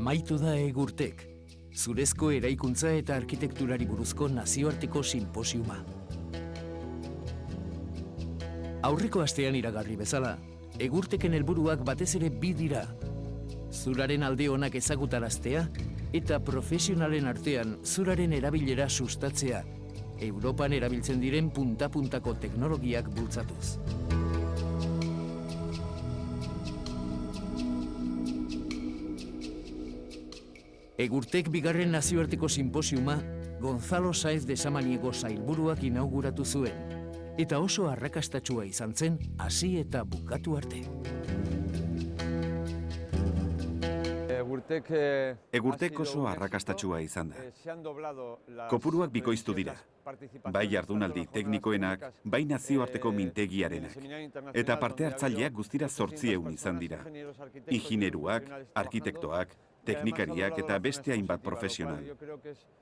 Amaitu da Egurtek, zurezko eraikuntza eta arkitekturari buruzko nazioarteko sinposiuma. Aurreko astean iragarri bezala, Egurteken helburuak batez ere bi dira. Zuraren alde onak ezagutaraztea eta profesionalen artean zuraren erabilera sustatzea, Europan erabiltzen diren punta-puntako teknologiak bultzatuz. Egurtek bigarren nazioarteko sinposiuma Gonzalo Sáez de Samaniego sailburuak inauguratu zuen, eta oso arrakastatsua izan zen hasi eta bukatu arte. Egurtek oso arrakastatsua izan da. Kopuruak bikoiztu dira, bai jardunaldi teknikoenak, bai nazioarteko mintegiarenak. Eta parte hartzaileak guztira 800 izan dira. Ingineruak, arkitektoak, teknikariak eta beste hainbat profesional.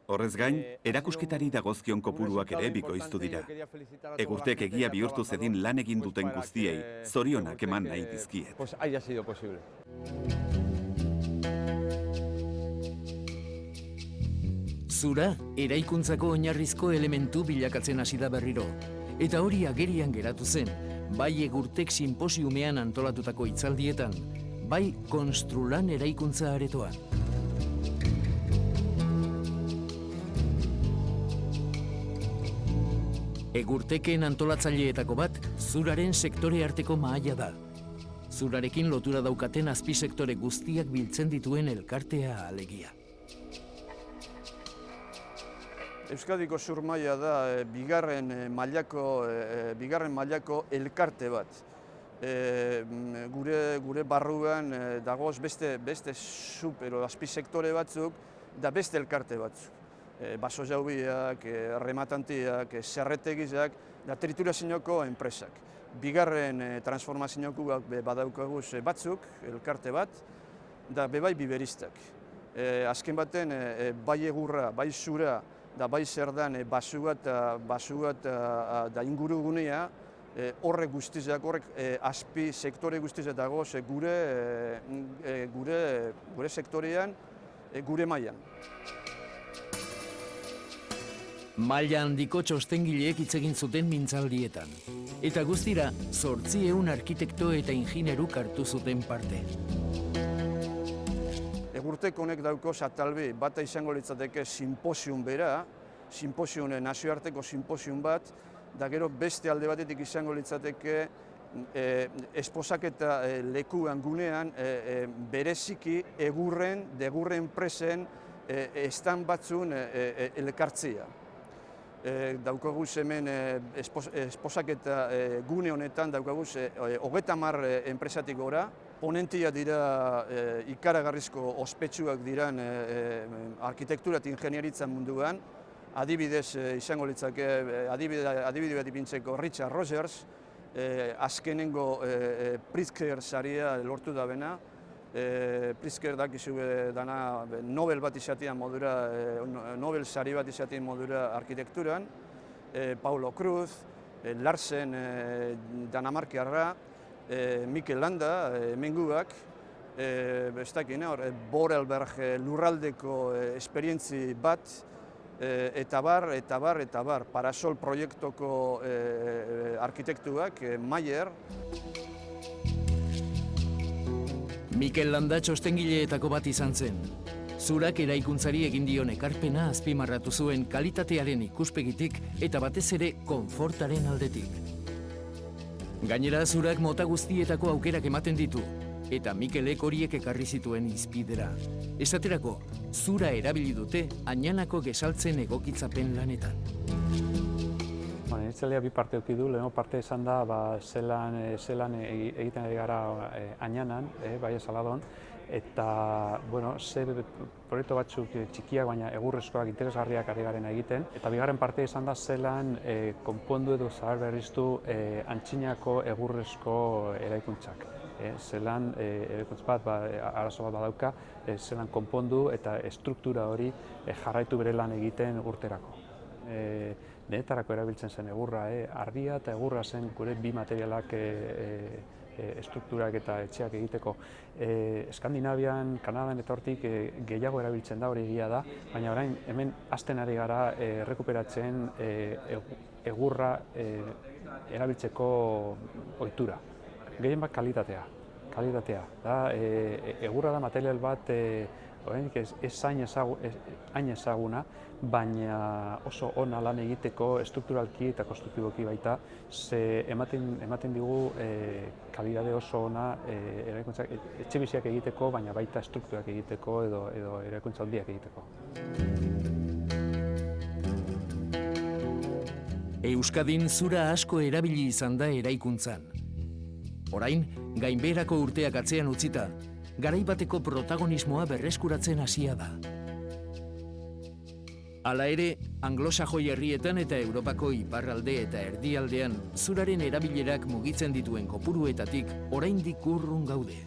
Horrez gain, erakusketari dagozkion kopuruak ere bikoiztu dira. Egurtek egia bihurtu zedin lan egin duten guztiei, zorionak eman nahi dizkiet. Zura, eraikuntzako oinarrizko elementu bilakatzen hasi da berriro. Eta hori agerian geratu zen, bai Egurtek sinposiumean antolatutako hitzaldietan, bai Construlan eraikuntza aretoan. Egurteken antolatzaileetako bat, zuraren sektore arteko mahaia da. Zurarekin lotura daukaten azpisektore guztiak biltzen dituen elkartea alegia. Euskadiko zur maila da bigarren mailako elkarte bat. Gure barruan dagoz beste azpisektore batzuk da beste elkarte batzuk. Baso jaubiak, rematantiak, zerretegizak da triturazioko enpresak. Bigarren transformazioko badaukaguz batzuk, elkarte bat, da bebai biberistak. Azken baten, bai egurra, bai zura, da bai zer dan basuat da ingurugunea, horrek guztizak, horrek azpi sektore guztizak dagoz gure sektorean, gure mailan. Maila handiko txostengileek hitz egin zuten mintzaldietan. Eta guztira, 800 arkitekto eta ingineruk hartu zuten parte. Egurtek honek daukoz atalbi bata izango litzateke sinposium bera, nazioarteko sinposium bat, da gero beste alde batetik izango litzateke esposaketa lekuan gunean bereziki degurren presen estan batzun elkartzea. Daukaguz hemen esposaketa gune honetan daukaguz 30 enpresatik gora. Ponentia dira ikaragarrizko ospetsuak diran arkitektura eta ingenieritza munduan. Adibidez izango litzake, adibide bat ipintzeko Richard Rogers, azkenengo Pritzker saria lortu da bena. Pritzker dakizu dana Nobel bat izatean modura, Nobel sari bat izatean modura arkitekturan. Paulo Cruz, Larsen Danamarkiarra, Mikel Landa, menguak, Borelberg lurraldeko esperientzi bat, eta bar, Parasol proiektoko arkitektuak, Mayer. Mikel Landa txostengileetako bat izan zen. Zurak eraikuntzari egin dion ekarpena azpimarratu zuen kalitatearen ikuspegitik eta batez ere konfortaren aldetik. Gainera, zurak mota guztietako aukerak ematen ditu, eta Mikelek horiek ekarri zituen izpidera. Esaterako, zura erabili dute Añanako gesaltzen egokitzapen lanetan. Niretzalea bi parte eduki du, lehenengo parte esan da zelan egiten ari gara Añanan, bai Saladon, eta proiektu batzuk txikiak baina egurrezkoak interesgarriak ari garen egiten. Eta bigarren parte izan da zelan konpondu edo zaharberriztu Antzinako egurrezko eraikuntzak. Zelan eraikuntz bat, arazo bat badauka, zelan konpondu eta estruktura hori jarraitu bere lan egiten urterako. Denetarako erabiltzen zen egurra, ardia eta egurra zen gure bi materialak estrukturak eta etxeak egiteko. Eskandinavian, Kanadan eta hortik gehiago erabiltzen da, hori egia da, baina orain hemen hasten ari gara errekuperatzen egurra erabiltzeko ohitura. Gehien bat kalitatea. Egurra da material bat ez hain ezaguna, baina oso ona lan egiteko estrukturalki eta konstruktiboki baita, ze ematen digu kalitate oso ona etxe biziak egiteko, baina baita estrukturak egiteko edo eraikuntza handiak egiteko. Euskadin zura asko erabili izan da eraikuntzan. Orain, gainbeherako urteak atzean utzita, garaibateko protagonismoa berreskuratzen hasia da. Hala ere, anglosajoi herrietan eta Europako iparralde eta erdialdean zuraren erabilerak mugitzen dituen kopuruetatik oraindik urrun gaude.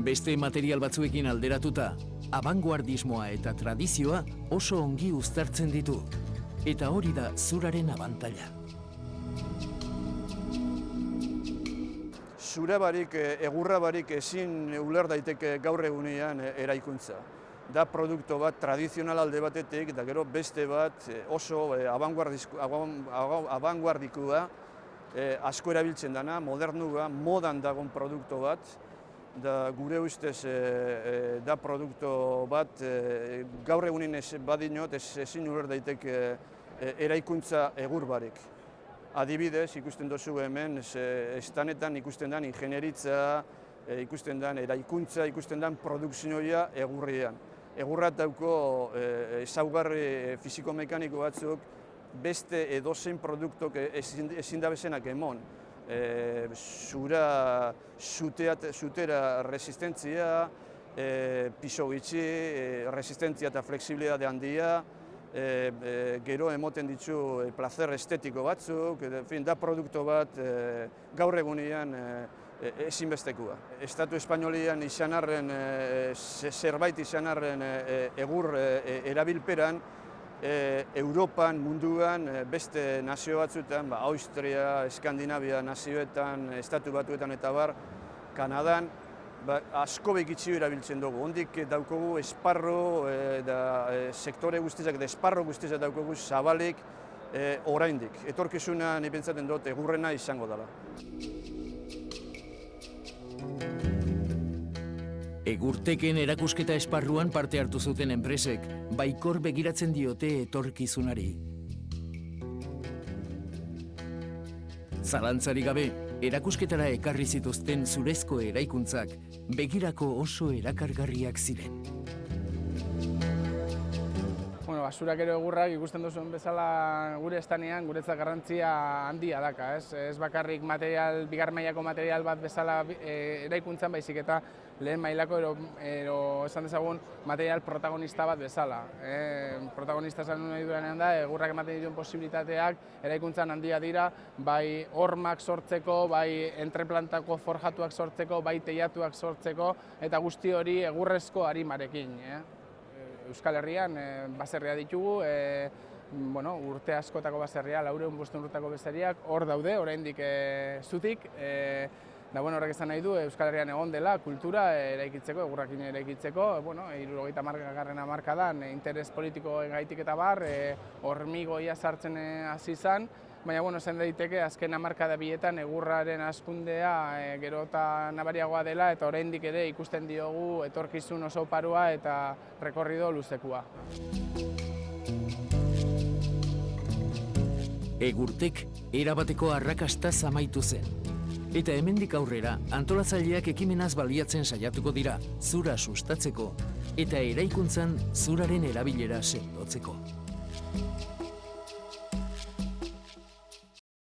Beste material batzuekin alderatuta, abanguardismoa eta tradizioa oso ongi uztartzen ditu. Eta hori da zuraren abantaila. Zura barik, egurra barik ezin uler daiteke gaur egunean eraikuntza. Da produktu bat tradizional alde batetik, eta gero beste bat oso abanguardikoa, asko erabiltzen dana, modernua, modan dagoen produktu bat, da gure ustez da produktu bat gaur egunen badinot ezin uler daiteke eraikuntza egur barik. Adibidez, ikusten duzu hemen, estanetan ikusten den ingenieritza, ikusten den eraikuntza, ikusten den produkzioa egurrian. Egurra dauko ezaugarri fisiko-mekaniko batzuk beste edozein produktok ezin da bezenak emon. Zutera resistentzia, piso gitxi, resistentzia eta flexibilitate handia, gero emoten ditu placer estetiko batzuk, da produktu bat gaur egunean ezinbestekoa. Estatu espainolian zerbait izan arren egur erabilperan, Europan, munduan, beste nazio batzuetan, Austria, Eskandinavia nazioetan, Estatu Batuetan eta bar, Kanadan, asko bekitxio erabiltzen dugu. Hondik daukogu esparro, sektore guztizak eta esparro guztizak daukogu zabalik oraindik. Etorkizuna ni pentsatzen dut egurrena izango dela. Egurteken erakusketa esparruan parte hartu zuten enpresek, baikor begiratzen diote etorkizunari. Zalantzarik gabe, erakusketara ekarri zituzten zurezko eraikuntzak begirako oso erakargarriak ziren. Zurak ero egurrak ikusten duzuen bezala gure estanean guretzat garrantzia handia daka. Ez bakarrik bigarren mailako material bat bezala eraikuntzan, baizik eta lehen mailako edo esan dezagun material protagonista bat bezala. Protagonista esan nahi duenean da, egurrak ematen dituen posibilitateak eraikuntzan handia dira, bai hormak sortzeko, bai entreplantako forjatuak sortzeko, bai teiatuak sortzeko, eta guzti hori egurrezko arimarekin. Euskal Herrian baserria ditugu, urte askotako baserria, 400 urteko baserriak, hor daude, oraindik zutik. Horrek esan nahi du Euskal Herrian egon dela kultura eraikitzeko, egurrakin eraikitzeko, 70. hamarkadan interes politikoen gaitik eta bar, hormigoia sartzen hasi izan, baina esan daiteke azken hamarkada bietan egurraren hazkundea gero eta nabariagoa dela eta oraindik ere ikusten diogu etorkizun oso parua eta rekorrido luzekoa. Egurtek erabateko arrakastaz amaitu zen. Eta hemendik aurrera, antolatzaileak ekimenaz baliatzen saiatuko dira, zura sustatzeko eta eraikuntzan zuraren erabilera sendotzeko.